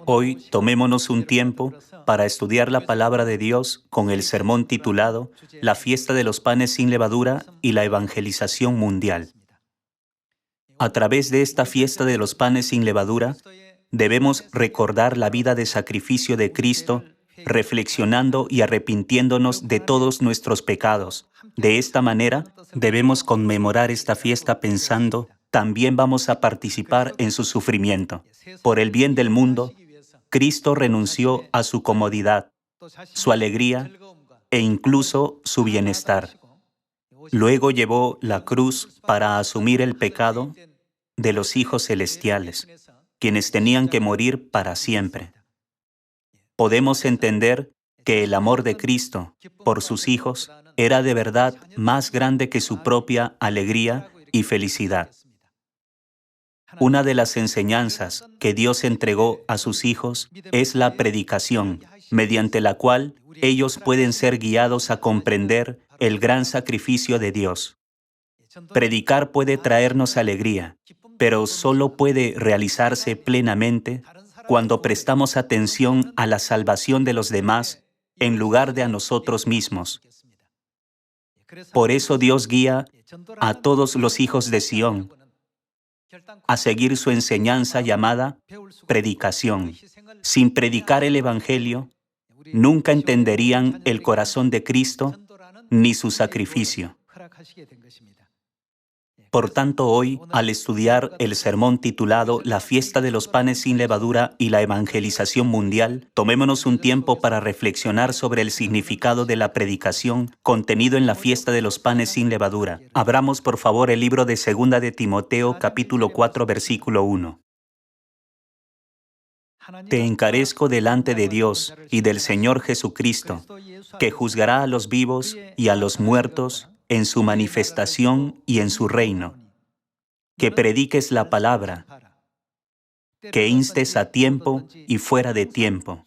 Hoy tomémonos un tiempo para estudiar la palabra de Dios con el sermón titulado La fiesta de los panes sin levadura y la evangelización mundial. A través de esta fiesta de los panes sin levadura, debemos recordar la vida de sacrificio de Cristo, reflexionando y arrepintiéndonos de todos nuestros pecados. De esta manera, debemos conmemorar esta fiesta pensando, también vamos a participar en su sufrimiento. Por el bien del mundo, Cristo renunció a su comodidad, su alegría e incluso su bienestar. Luego llevó la cruz para asumir el pecado de los hijos celestiales, quienes tenían que morir para siempre. Podemos entender que el amor de Cristo por sus hijos era de verdad más grande que su propia alegría y felicidad. Una de las enseñanzas que Dios entregó a sus hijos es la predicación, mediante la cual ellos pueden ser guiados a comprender el gran sacrificio de Dios. Predicar puede traernos alegría, pero solo puede realizarse plenamente cuando prestamos atención a la salvación de los demás en lugar de a nosotros mismos. Por eso Dios guía a todos los hijos de Sión a seguir su enseñanza llamada predicación. Sin predicar el Evangelio, nunca entenderían el corazón de Cristo ni su sacrificio. Por tanto, hoy, al estudiar el sermón titulado La fiesta de los panes sin levadura y la evangelización mundial, tomémonos un tiempo para reflexionar sobre el significado de la predicación contenido en la fiesta de los panes sin levadura. Abramos por favor el libro de 2 de Timoteo, capítulo 4, versículo 1. Te encarezco delante de Dios y del Señor Jesucristo, que juzgará a los vivos y a los muertos en su manifestación y en su reino. Que prediques la palabra, que instes a tiempo y fuera de tiempo.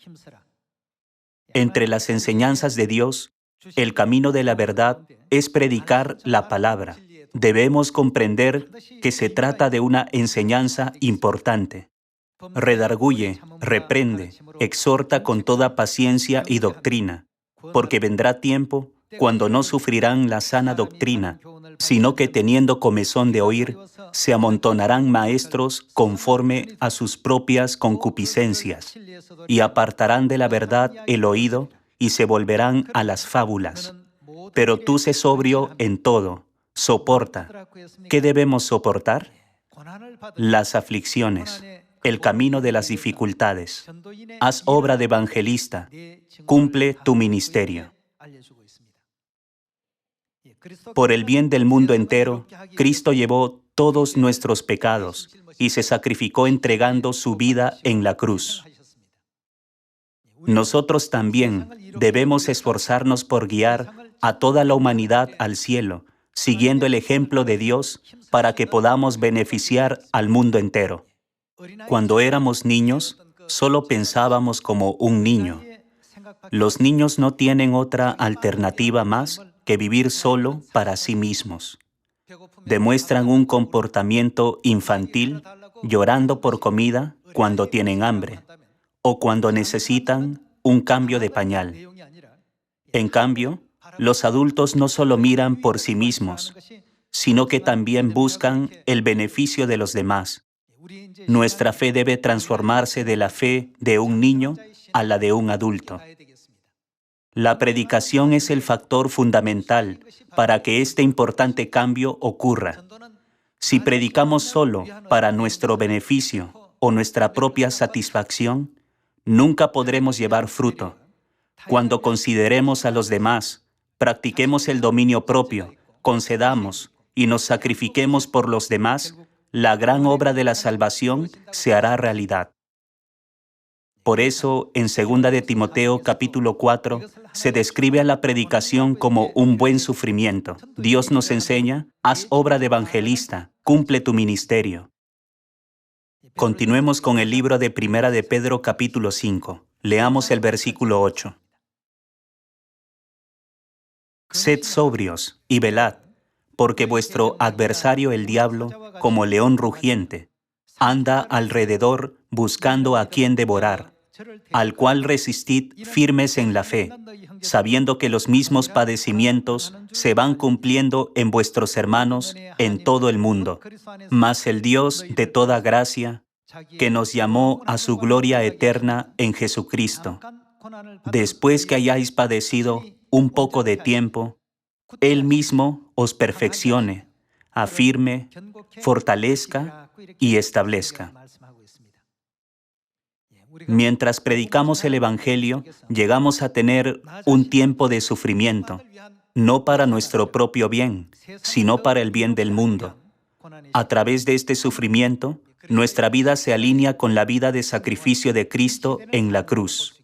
Entre las enseñanzas de Dios, el camino de la verdad es predicar la palabra. Debemos comprender que se trata de una enseñanza importante. Redarguye, reprende, exhorta con toda paciencia y doctrina, porque vendrá tiempo cuando no sufrirán la sana doctrina, sino que teniendo comezón de oír, se amontonarán maestros conforme a sus propias concupiscencias, y apartarán de la verdad el oído y se volverán a las fábulas. Pero tú sé sobrio en todo, soporta. ¿Qué debemos soportar? Las aflicciones, el camino de las dificultades. Haz obra de evangelista, cumple tu ministerio. Por el bien del mundo entero, Cristo llevó todos nuestros pecados y se sacrificó entregando su vida en la cruz. Nosotros también debemos esforzarnos por guiar a toda la humanidad al cielo, siguiendo el ejemplo de Dios para que podamos beneficiar al mundo entero. Cuando éramos niños, solo pensábamos como un niño. Los niños no tienen otra alternativa más que vivir solo para sí mismos. Demuestran un comportamiento infantil llorando por comida cuando tienen hambre o cuando necesitan un cambio de pañal. En cambio, los adultos no solo miran por sí mismos, sino que también buscan el beneficio de los demás. Nuestra fe debe transformarse de la fe de un niño a la de un adulto. La predicación es el factor fundamental para que este importante cambio ocurra. Si predicamos solo para nuestro beneficio o nuestra propia satisfacción, nunca podremos llevar fruto. Cuando consideremos a los demás, practiquemos el dominio propio, concedamos y nos sacrifiquemos por los demás, la gran obra de la salvación se hará realidad. Por eso, en 2 de Timoteo capítulo 4, se describe a la predicación como un buen sufrimiento. Dios nos enseña, haz obra de evangelista, cumple tu ministerio. Continuemos con el libro de 1 de Pedro capítulo 5. Leamos el versículo 8. Sed sobrios y velad, porque vuestro adversario el diablo, como león rugiente, anda alrededor buscando a quien devorar, al cual resistid firmes en la fe, sabiendo que los mismos padecimientos se van cumpliendo en vuestros hermanos en todo el mundo. Mas el Dios de toda gracia, que nos llamó a su gloria eterna en Jesucristo, después que hayáis padecido un poco de tiempo, Él mismo os perfeccione, afirme, fortalezca y establezca. Mientras predicamos el Evangelio, llegamos a tener un tiempo de sufrimiento, no para nuestro propio bien, sino para el bien del mundo. A través de este sufrimiento, nuestra vida se alinea con la vida de sacrificio de Cristo en la cruz.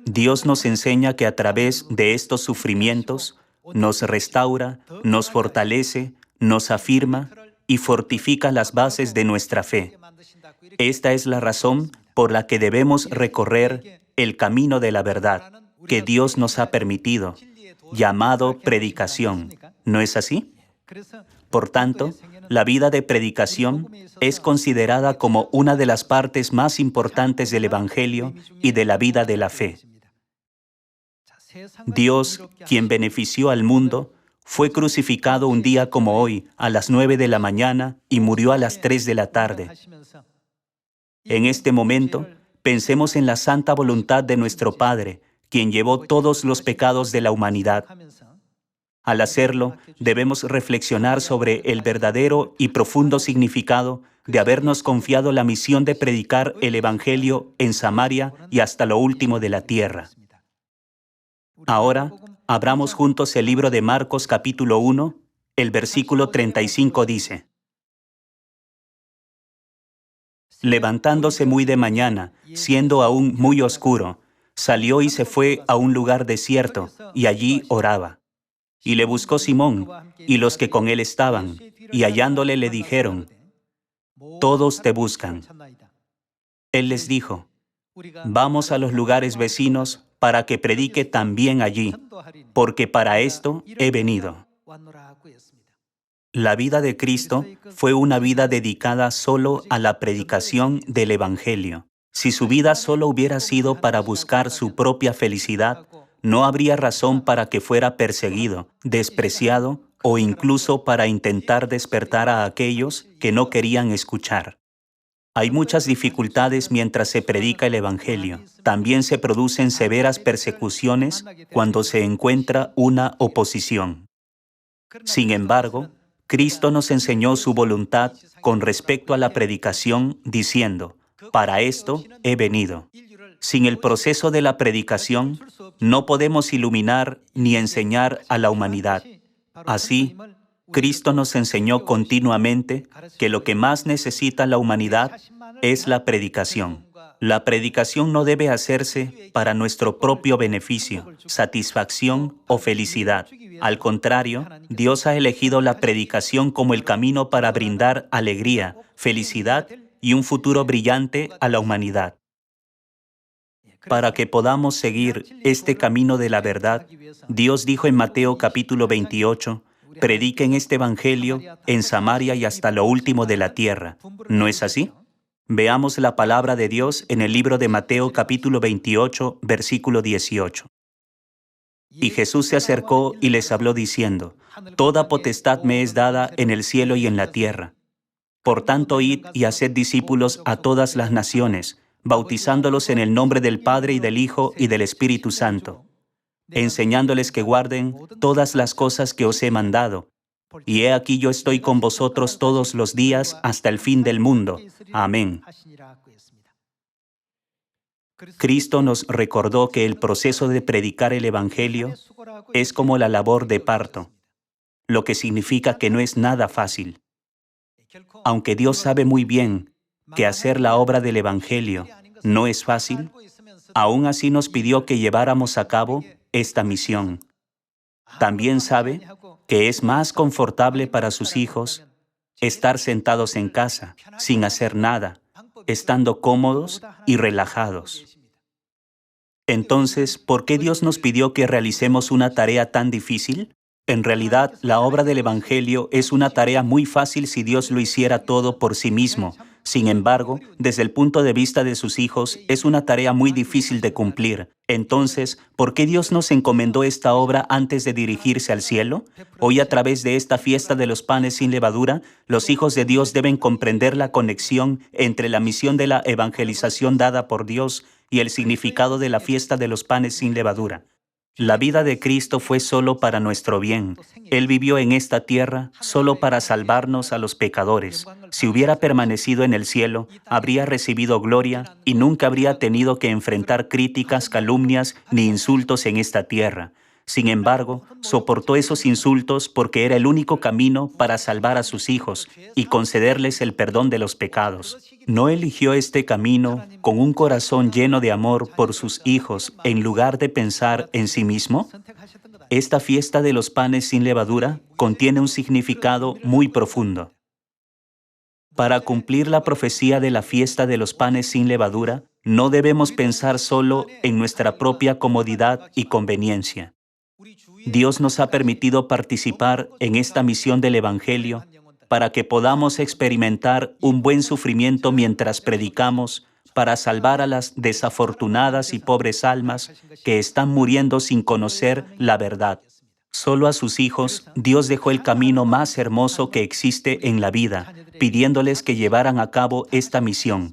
Dios nos enseña que a través de estos sufrimientos nos restaura, nos fortalece, nos afirma y fortifica las bases de nuestra fe. Esta es la razón por la que debemos recorrer el camino de la verdad que Dios nos ha permitido, llamado predicación. ¿No es así? Por tanto, la vida de predicación es considerada como una de las partes más importantes del Evangelio y de la vida de la fe. Dios, quien benefició al mundo, fue crucificado un día como hoy, a las 9 de la mañana, y murió a las 3 de la tarde. En este momento, pensemos en la santa voluntad de nuestro Padre, quien llevó todos los pecados de la humanidad. Al hacerlo, debemos reflexionar sobre el verdadero y profundo significado de habernos confiado la misión de predicar el Evangelio en Samaria y hasta lo último de la tierra. Ahora, abramos juntos el libro de Marcos capítulo 1, el versículo 35 dice: Levantándose muy de mañana, siendo aún muy oscuro, salió y se fue a un lugar desierto, y allí oraba. Y le buscó Simón, y los que con él estaban, y hallándole le dijeron: Todos te buscan. Él les dijo: Vamos a los lugares vecinos para que predique también allí, porque para esto he venido. La vida de Cristo fue una vida dedicada solo a la predicación del Evangelio. Si su vida solo hubiera sido para buscar su propia felicidad, no habría razón para que fuera perseguido, despreciado o incluso para intentar despertar a aquellos que no querían escuchar. Hay muchas dificultades mientras se predica el Evangelio. También se producen severas persecuciones cuando se encuentra una oposición. Sin embargo, Cristo nos enseñó su voluntad con respecto a la predicación, diciendo: Para esto he venido. Sin el proceso de la predicación, no podemos iluminar ni enseñar a la humanidad. Así, Cristo nos enseñó continuamente que lo que más necesita la humanidad es la predicación. La predicación no debe hacerse para nuestro propio beneficio, satisfacción o felicidad. Al contrario, Dios ha elegido la predicación como el camino para brindar alegría, felicidad y un futuro brillante a la humanidad. Para que podamos seguir este camino de la verdad, Dios dijo en Mateo capítulo 28, prediquen este Evangelio en Samaria y hasta lo último de la tierra. ¿No es así? Veamos la palabra de Dios en el libro de Mateo capítulo 28, versículo 18. Y Jesús se acercó y les habló diciendo: Toda potestad me es dada en el cielo y en la tierra. Por tanto, id y haced discípulos a todas las naciones, bautizándolos en el nombre del Padre y del Hijo y del Espíritu Santo, enseñándoles que guarden todas las cosas que os he mandado. Y he aquí yo estoy con vosotros todos los días hasta el fin del mundo. Amén. Cristo nos recordó que el proceso de predicar el Evangelio es como la labor de parto, lo que significa que no es nada fácil. Aunque Dios sabe muy bien que hacer la obra del Evangelio no es fácil, aún así nos pidió que lleváramos a cabo esta misión. También sabe que es más confortable para sus hijos estar sentados en casa, sin hacer nada, estando cómodos y relajados. Entonces, ¿por qué Dios nos pidió que realicemos una tarea tan difícil? En realidad, la obra del Evangelio es una tarea muy fácil si Dios lo hiciera todo por sí mismo. Sin embargo, desde el punto de vista de sus hijos, es una tarea muy difícil de cumplir. Entonces, ¿por qué Dios nos encomendó esta obra antes de dirigirse al cielo? Hoy, a través de esta fiesta de los panes sin levadura, los hijos de Dios deben comprender la conexión entre la misión de la evangelización dada por Dios y el significado de la fiesta de los panes sin levadura. La vida de Cristo fue solo para nuestro bien. Él vivió en esta tierra solo para salvarnos a los pecadores. Si hubiera permanecido en el cielo, habría recibido gloria y nunca habría tenido que enfrentar críticas, calumnias ni insultos en esta tierra. Sin embargo, soportó esos insultos porque era el único camino para salvar a sus hijos y concederles el perdón de los pecados. ¿No eligió este camino con un corazón lleno de amor por sus hijos en lugar de pensar en sí mismo? Esta fiesta de los panes sin levadura contiene un significado muy profundo. Para cumplir la profecía de la fiesta de los panes sin levadura, no debemos pensar solo en nuestra propia comodidad y conveniencia. Dios nos ha permitido participar en esta misión del Evangelio para que podamos experimentar un buen sufrimiento mientras predicamos, para salvar a las desafortunadas y pobres almas que están muriendo sin conocer la verdad. Solo a sus hijos Dios dejó el camino más hermoso que existe en la vida, pidiéndoles que llevaran a cabo esta misión.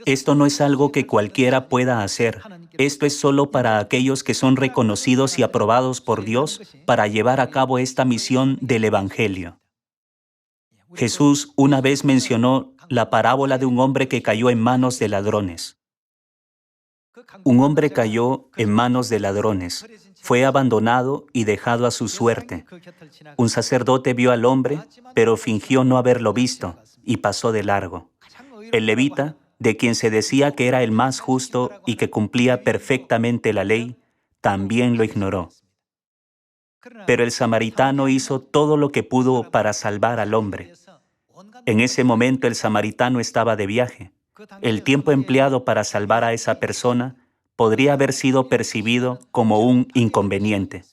Esto no es algo que cualquiera pueda hacer. Esto es solo para aquellos que son reconocidos y aprobados por Dios para llevar a cabo esta misión del Evangelio. Jesús una vez mencionó la parábola de un hombre que cayó en manos de ladrones. Un hombre cayó en manos de ladrones. Fue abandonado y dejado a su suerte. Un sacerdote vio al hombre, pero fingió no haberlo visto y pasó de largo. El levita, de quien se decía que era el más justo y que cumplía perfectamente la ley, también lo ignoró. Pero el samaritano hizo todo lo que pudo para salvar al hombre. En ese momento el samaritano estaba de viaje. El tiempo empleado para salvar a esa persona podría haber sido percibido como un inconveniente.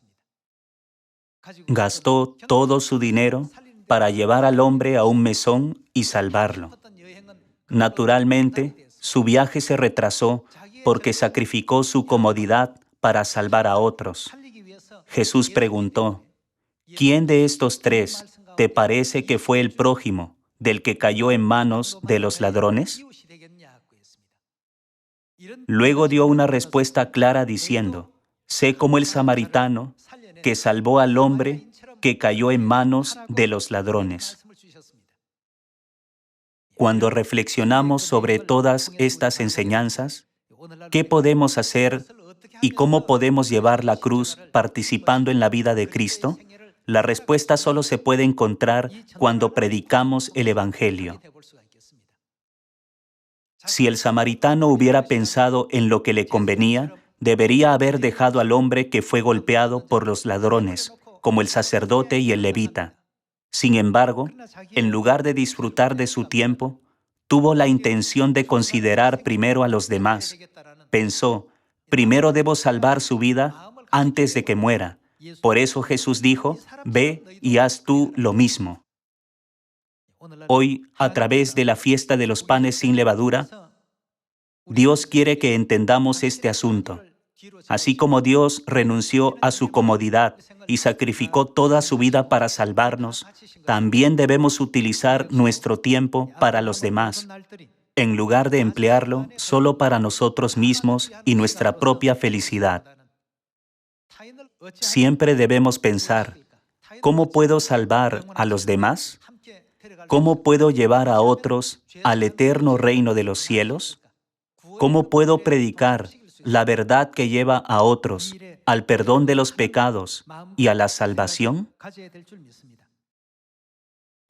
Gastó todo su dinero para llevar al hombre a un mesón y salvarlo. Naturalmente, su viaje se retrasó porque sacrificó su comodidad para salvar a otros. Jesús preguntó, ¿quién de estos tres te parece que fue el prójimo del que cayó en manos de los ladrones? Luego dio una respuesta clara diciendo, sé como el samaritano que salvó al hombre que cayó en manos de los ladrones. Cuando reflexionamos sobre todas estas enseñanzas, ¿qué podemos hacer y cómo podemos llevar la cruz participando en la vida de Cristo? La respuesta solo se puede encontrar cuando predicamos el Evangelio. Si el samaritano hubiera pensado en lo que le convenía, debería haber dejado al hombre que fue golpeado por los ladrones, como el sacerdote y el levita. Sin embargo, en lugar de disfrutar de su tiempo, tuvo la intención de considerar primero a los demás. Pensó, primero debo salvar su vida antes de que muera. Por eso Jesús dijo, ve y haz tú lo mismo. Hoy, a través de la fiesta de los panes sin levadura, Dios quiere que entendamos este asunto. Así como Dios renunció a su comodidad y sacrificó toda su vida para salvarnos, también debemos utilizar nuestro tiempo para los demás, en lugar de emplearlo solo para nosotros mismos y nuestra propia felicidad. Siempre debemos pensar, ¿cómo puedo salvar a los demás? ¿Cómo puedo llevar a otros al eterno reino de los cielos? ¿Cómo puedo predicar la verdad que lleva a otros al perdón de los pecados y a la salvación?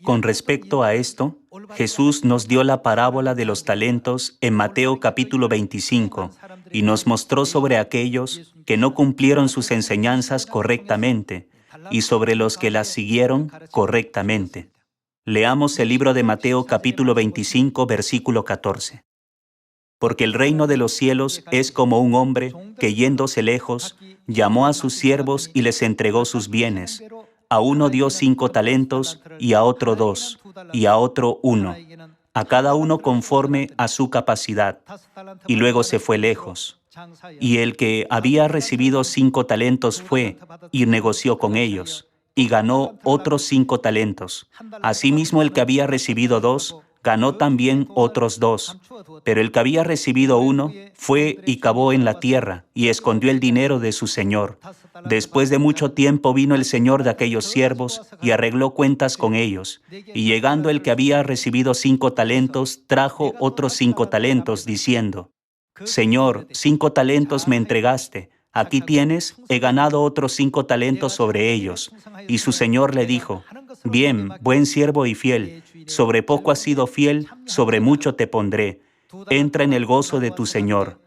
Con respecto a esto, Jesús nos dio la parábola de los talentos en Mateo capítulo 25 y nos mostró sobre aquellos que no cumplieron sus enseñanzas correctamente y sobre los que las siguieron correctamente. Leamos el libro de Mateo capítulo 25, versículo 14. Porque el reino de los cielos es como un hombre que yéndose lejos, llamó a sus siervos y les entregó sus bienes. A uno dio 5 talentos, y a otro 2, y a otro 1, a cada uno conforme a su capacidad. Y luego se fue lejos. Y el que había recibido 5 talentos fue y negoció con ellos, y ganó otros 5 talentos. Asimismo, el que había recibido 2, ganó también otros 2. Pero el que había recibido 1 fue y cavó en la tierra, y escondió el dinero de su señor. Después de mucho tiempo vino el señor de aquellos siervos, y arregló cuentas con ellos. Y llegando el que había recibido 5 talentos, trajo otros 5 talentos, diciendo: Señor, 5 talentos me entregaste. Aquí tienes, he ganado otros 5 talentos sobre ellos. Y su señor le dijo: Bien, buen siervo y fiel, sobre poco has sido fiel, sobre mucho te pondré. Entra en el gozo de tu señor.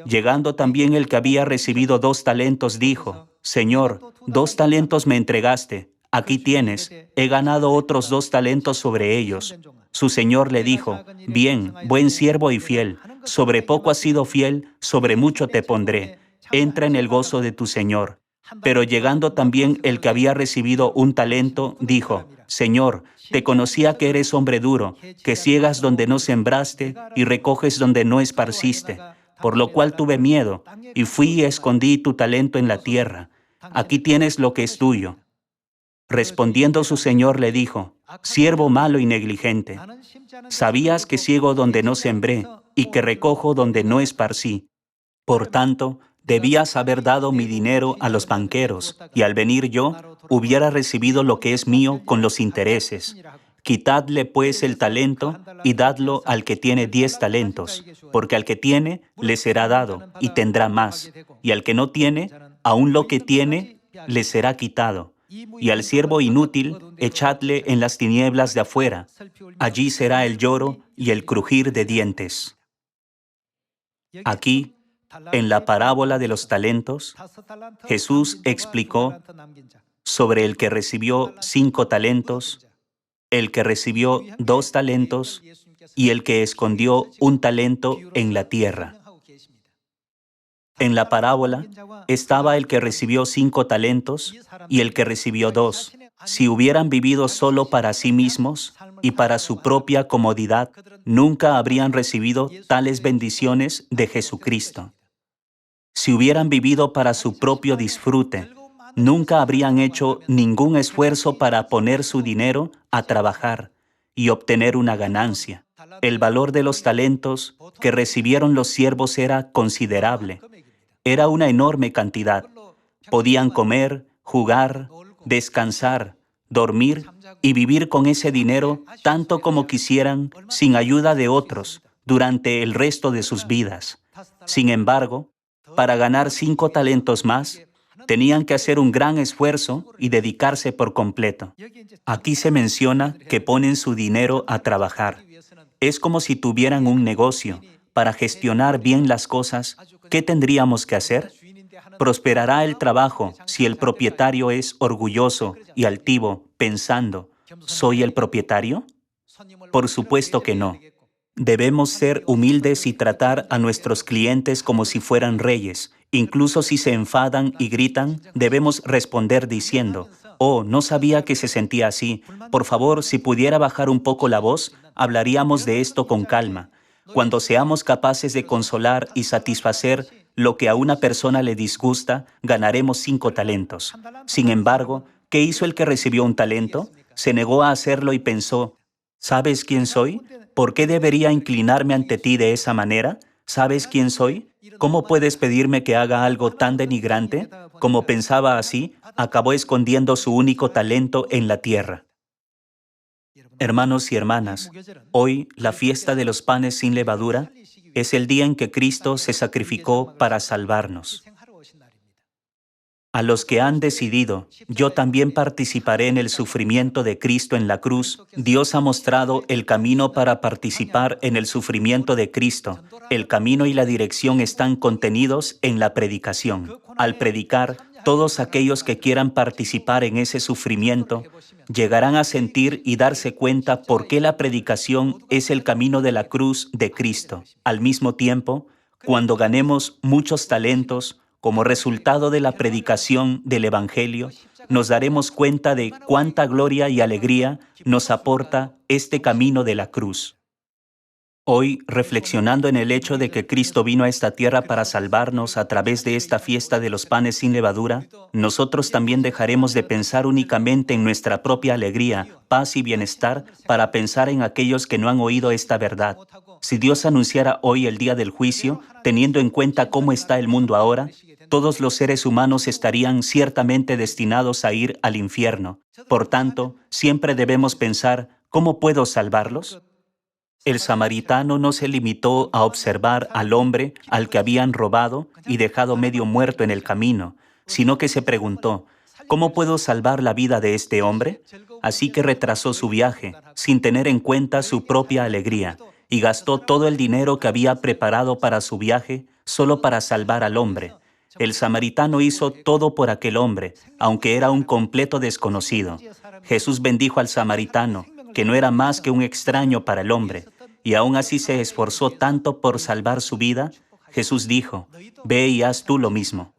Llegando también el que había recibido 2 talentos, dijo: Señor, 2 talentos me entregaste. Aquí tienes, he ganado otros 2 talentos sobre ellos. Su señor le dijo: Bien, buen siervo y fiel, sobre poco has sido fiel, sobre mucho te pondré. Entra en el gozo de tu señor. Pero llegando también el que había recibido 1 talento, dijo: Señor, te conocía que eres hombre duro, que ciegas donde no sembraste y recoges donde no esparciste, por lo cual tuve miedo, y fui y escondí tu talento en la tierra. Aquí tienes lo que es tuyo. Respondiendo su señor le dijo: Siervo malo y negligente, sabías que ciego donde no sembré y que recojo donde no esparcí. Por tanto, debías haber dado mi dinero a los banqueros, y al venir yo, hubiera recibido lo que es mío con los intereses. Quitadle pues el talento y dadlo al que tiene 10 talentos, porque al que tiene le será dado y tendrá más, y al que no tiene, aun lo que tiene le será quitado. Y al siervo inútil echadle en las tinieblas de afuera. Allí será el lloro y el crujir de dientes. Aquí, en la parábola de los talentos, Jesús explicó sobre el que recibió 5 talentos, el que recibió 2 talentos y el que escondió 1 talento en la tierra. En la parábola estaba el que recibió 5 talentos y el que recibió 2. Si hubieran vivido solo para sí mismos y para su propia comodidad, nunca habrían recibido tales bendiciones de Jesucristo. Si hubieran vivido para su propio disfrute, nunca habrían hecho ningún esfuerzo para poner su dinero a trabajar y obtener una ganancia. El valor de los talentos que recibieron los siervos era considerable. Era una enorme cantidad. Podían comer, jugar, descansar, dormir y vivir con ese dinero tanto como quisieran, sin ayuda de otros, durante el resto de sus vidas. Sin embargo, para ganar 5 talentos más, tenían que hacer un gran esfuerzo y dedicarse por completo. Aquí se menciona que ponen su dinero a trabajar. Es como si tuvieran un negocio. Para gestionar bien las cosas, ¿qué tendríamos que hacer? ¿Prosperará el trabajo si el propietario es orgulloso y altivo, pensando: ¿soy el propietario? Por supuesto que no. Debemos ser humildes y tratar a nuestros clientes como si fueran reyes. Incluso si se enfadan y gritan, debemos responder diciendo: «Oh, no sabía que se sentía así. Por favor, si pudiera bajar un poco la voz, hablaríamos de esto con calma». Cuando seamos capaces de consolar y satisfacer lo que a una persona le disgusta, ganaremos 5 talentos. Sin embargo, ¿qué hizo el que recibió 1 talento? Se negó a hacerlo y pensó: ¿sabes quién soy? ¿Por qué debería inclinarme ante ti de esa manera? ¿Sabes quién soy? ¿Cómo puedes pedirme que haga algo tan denigrante? Como pensaba así, acabó escondiendo su único talento en la tierra. Hermanos y hermanas, hoy la fiesta de los panes sin levadura es el día en que Cristo se sacrificó para salvarnos. A los que han decidido: yo también participaré en el sufrimiento de Cristo en la cruz, Dios ha mostrado el camino para participar en el sufrimiento de Cristo. El camino y la dirección están contenidos en la predicación. Al predicar, Todos aquellos que quieran participar en ese sufrimiento llegarán a sentir y darse cuenta por qué la predicación es el camino de la cruz de Cristo. Al mismo tiempo, cuando ganemos muchos talentos como resultado de la predicación del Evangelio, nos daremos cuenta de cuánta gloria y alegría nos aporta este camino de la cruz. Hoy, reflexionando en el hecho de que Cristo vino a esta tierra para salvarnos a través de esta fiesta de los panes sin levadura, nosotros también dejaremos de pensar únicamente en nuestra propia alegría, paz y bienestar para pensar en aquellos que no han oído esta verdad. Si Dios anunciara hoy el día del juicio, teniendo en cuenta cómo está el mundo ahora, todos los seres humanos estarían ciertamente destinados a ir al infierno. Por tanto, siempre debemos pensar, ¿cómo puedo salvarlos? El samaritano no se limitó a observar al hombre al que habían robado y dejado medio muerto en el camino, sino que se preguntó, ¿cómo puedo salvar la vida de este hombre? Así que retrasó su viaje, sin tener en cuenta su propia alegría, y gastó todo el dinero que había preparado para su viaje solo para salvar al hombre. El samaritano hizo todo por aquel hombre, aunque era un completo desconocido. Jesús bendijo al samaritano, que no era más que un extraño para el hombre, y aún así se esforzó tanto por salvar su vida. Jesús dijo, «Ve y haz tú lo mismo».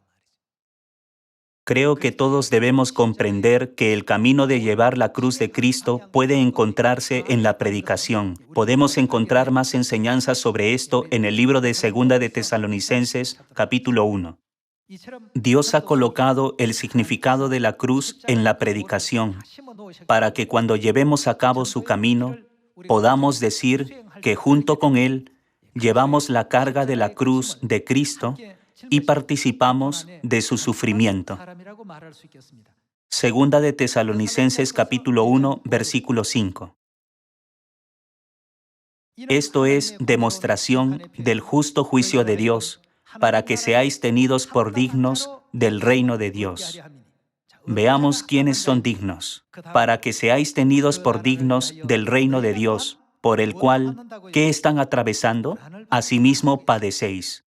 Creo que todos debemos comprender que el camino de llevar la cruz de Cristo puede encontrarse en la predicación. Podemos encontrar más enseñanzas sobre esto en el libro de Segunda de Tesalonicenses, capítulo 1. Dios ha colocado el significado de la cruz en la predicación, para que cuando llevemos a cabo su camino, podamos decir que junto con Él llevamos la carga de la cruz de Cristo y participamos de su sufrimiento. Segunda de Tesalonicenses capítulo 1, versículo 5. Esto es demostración del justo juicio de Dios, para que seáis tenidos por dignos del reino de Dios. Veamos quiénes son dignos, para que seáis tenidos por dignos del reino de Dios, por el cual, ¿qué están atravesando? Asimismo padecéis.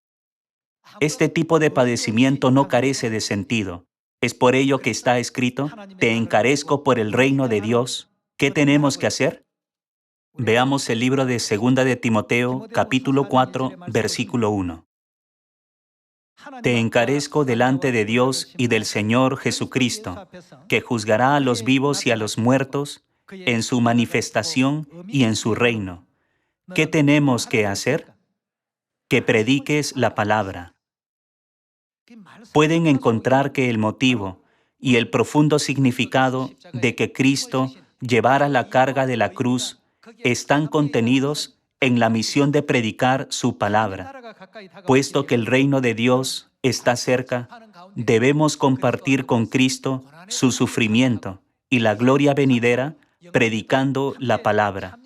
Este tipo de padecimiento no carece de sentido. Es por ello que está escrito, te encarezco por el reino de Dios. ¿Qué tenemos que hacer? Veamos el libro de Segunda de Timoteo, capítulo 4, versículo 1. Te encarezco delante de Dios y del Señor Jesucristo, que juzgará a los vivos y a los muertos en su manifestación y en su reino. ¿Qué tenemos que hacer? Que prediques la palabra. Pueden encontrar que el motivo y el profundo significado de que Cristo llevara la carga de la cruz están contenidos en la misión de predicar su palabra. Puesto que el reino de Dios está cerca, debemos compartir con Cristo su sufrimiento y la gloria venidera predicando la palabra.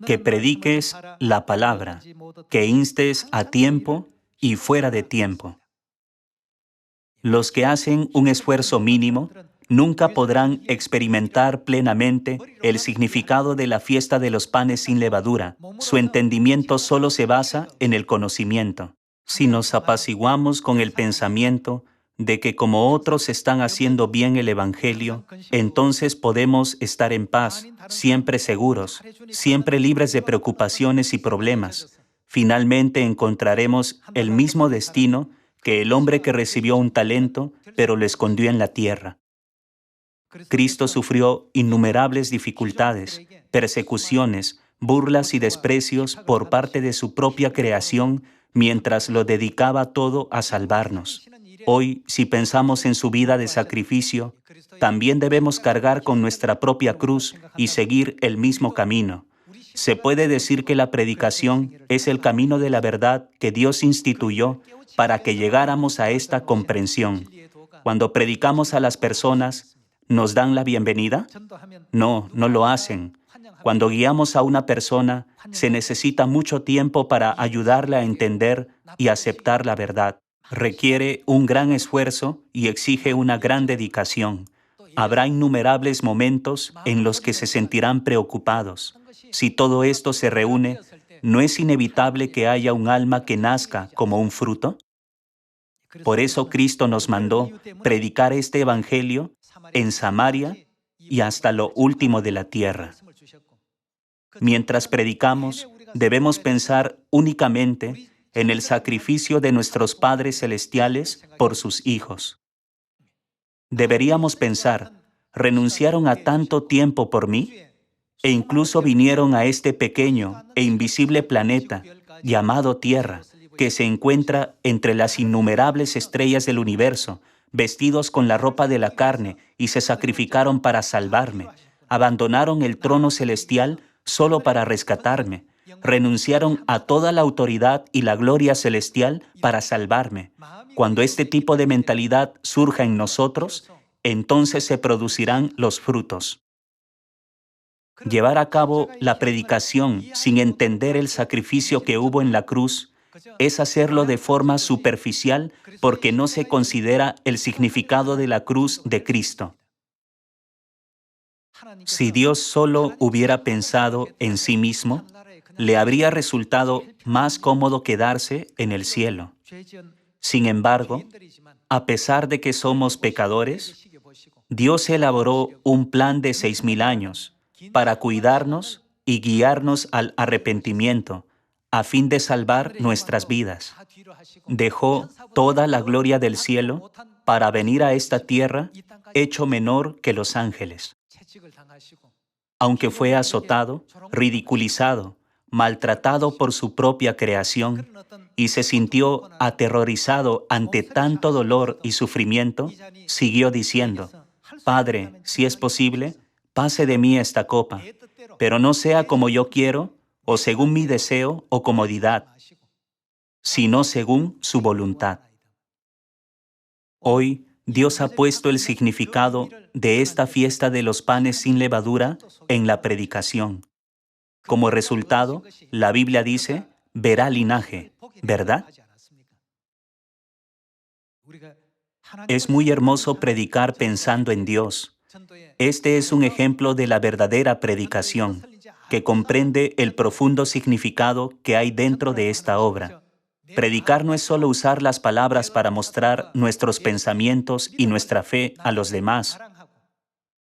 Que prediques la palabra, que instes a tiempo y fuera de tiempo. Los que hacen un esfuerzo mínimo nunca podrán experimentar plenamente el significado de la fiesta de los panes sin levadura. Su entendimiento solo se basa en el conocimiento. Si nos apaciguamos con el pensamiento de que como otros están haciendo bien el Evangelio, entonces podemos estar en paz, siempre seguros, siempre libres de preocupaciones y problemas. Finalmente encontraremos el mismo destino que el hombre que recibió un talento, pero lo escondió en la tierra. Cristo sufrió innumerables dificultades, persecuciones, burlas y desprecios por parte de su propia creación mientras lo dedicaba todo a salvarnos. Hoy, si pensamos en su vida de sacrificio, también debemos cargar con nuestra propia cruz y seguir el mismo camino. Se puede decir que la predicación es el camino de la verdad que Dios instituyó para que llegáramos a esta comprensión. Cuando predicamos a las personas, ¿nos dan la bienvenida? No, no lo hacen. Cuando guiamos a una persona, se necesita mucho tiempo para ayudarla a entender y aceptar la verdad. Requiere un gran esfuerzo y exige una gran dedicación. Habrá innumerables momentos en los que se sentirán preocupados. Si todo esto se reúne, ¿no es inevitable que haya un alma que nazca como un fruto? Por eso Cristo nos mandó predicar este Evangelio en Samaria y hasta lo último de la tierra. Mientras predicamos, debemos pensar únicamente en el sacrificio de nuestros padres celestiales por sus hijos. Deberíamos pensar, ¿renunciaron a tanto tiempo por mí? E incluso vinieron a este pequeño e invisible planeta llamado Tierra, que se encuentra entre las innumerables estrellas del universo, vestidos con la ropa de la carne, y se sacrificaron para salvarme. Abandonaron el trono celestial solo para rescatarme. Renunciaron a toda la autoridad y la gloria celestial para salvarme. Cuando este tipo de mentalidad surja en nosotros, entonces se producirán los frutos. Llevar a cabo la predicación sin entender el sacrificio que hubo en la cruz es hacerlo de forma superficial porque no se considera el significado de la cruz de Cristo. Si Dios solo hubiera pensado en sí mismo, le habría resultado más cómodo quedarse en el cielo. Sin embargo, a pesar de que somos pecadores, Dios elaboró un plan de 6,000 años para cuidarnos y guiarnos al arrepentimiento, a fin de salvar nuestras vidas. Dejó toda la gloria del cielo para venir a esta tierra hecho menor que los ángeles. Aunque fue azotado, ridiculizado, maltratado por su propia creación y se sintió aterrorizado ante tanto dolor y sufrimiento, siguió diciendo, «Padre, si es posible, pase de mí esta copa, pero no sea como yo quiero, o según mi deseo o comodidad, sino según su voluntad». Hoy, Dios ha puesto el significado de esta fiesta de los panes sin levadura en la predicación. Como resultado, la Biblia dice, verá linaje, ¿verdad? Es muy hermoso predicar pensando en Dios. Este es un ejemplo de la verdadera predicación, que comprende el profundo significado que hay dentro de esta obra. Predicar no es solo usar las palabras para mostrar nuestros pensamientos y nuestra fe a los demás,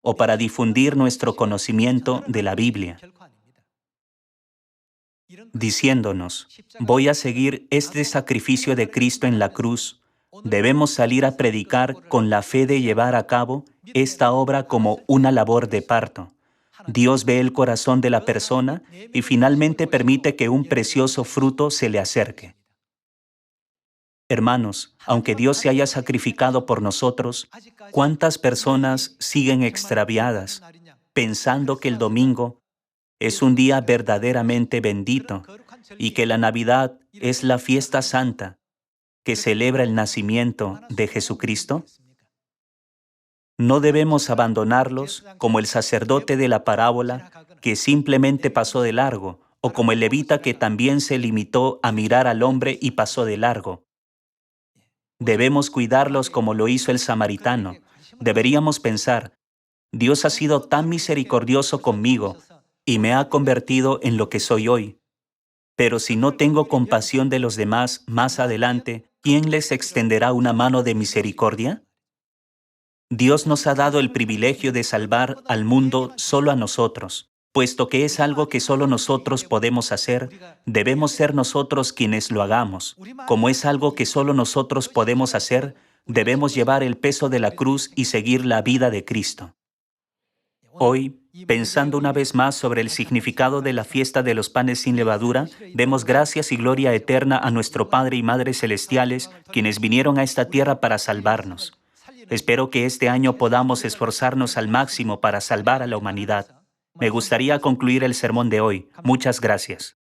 o para difundir nuestro conocimiento de la Biblia, diciéndonos, voy a seguir este sacrificio de Cristo en la cruz. Debemos salir a predicar con la fe de llevar a cabo esta obra como una labor de parto. Dios ve el corazón de la persona y finalmente permite que un precioso fruto se le acerque. Hermanos, aunque Dios se haya sacrificado por nosotros, ¿cuántas personas siguen extraviadas, pensando que el domingo es un día verdaderamente bendito y que la Navidad es la fiesta santa que celebra el nacimiento de Jesucristo? No debemos abandonarlos como el sacerdote de la parábola que simplemente pasó de largo, o como el levita que también se limitó a mirar al hombre y pasó de largo. Debemos cuidarlos como lo hizo el samaritano. Deberíamos pensar, Dios ha sido tan misericordioso conmigo y me ha convertido en lo que soy hoy. Pero si no tengo compasión de los demás más adelante, ¿quién les extenderá una mano de misericordia? Dios nos ha dado el privilegio de salvar al mundo solo a nosotros. Puesto que es algo que solo nosotros podemos hacer, debemos ser nosotros quienes lo hagamos. Como es algo que solo nosotros podemos hacer, debemos llevar el peso de la cruz y seguir la vida de Cristo. Hoy, pensando una vez más sobre el significado de la fiesta de los panes sin levadura, demos gracias y gloria eterna a nuestro Padre y Madre celestiales, quienes vinieron a esta tierra para salvarnos. Espero que este año podamos esforzarnos al máximo para salvar a la humanidad. Me gustaría concluir el sermón de hoy. Muchas gracias.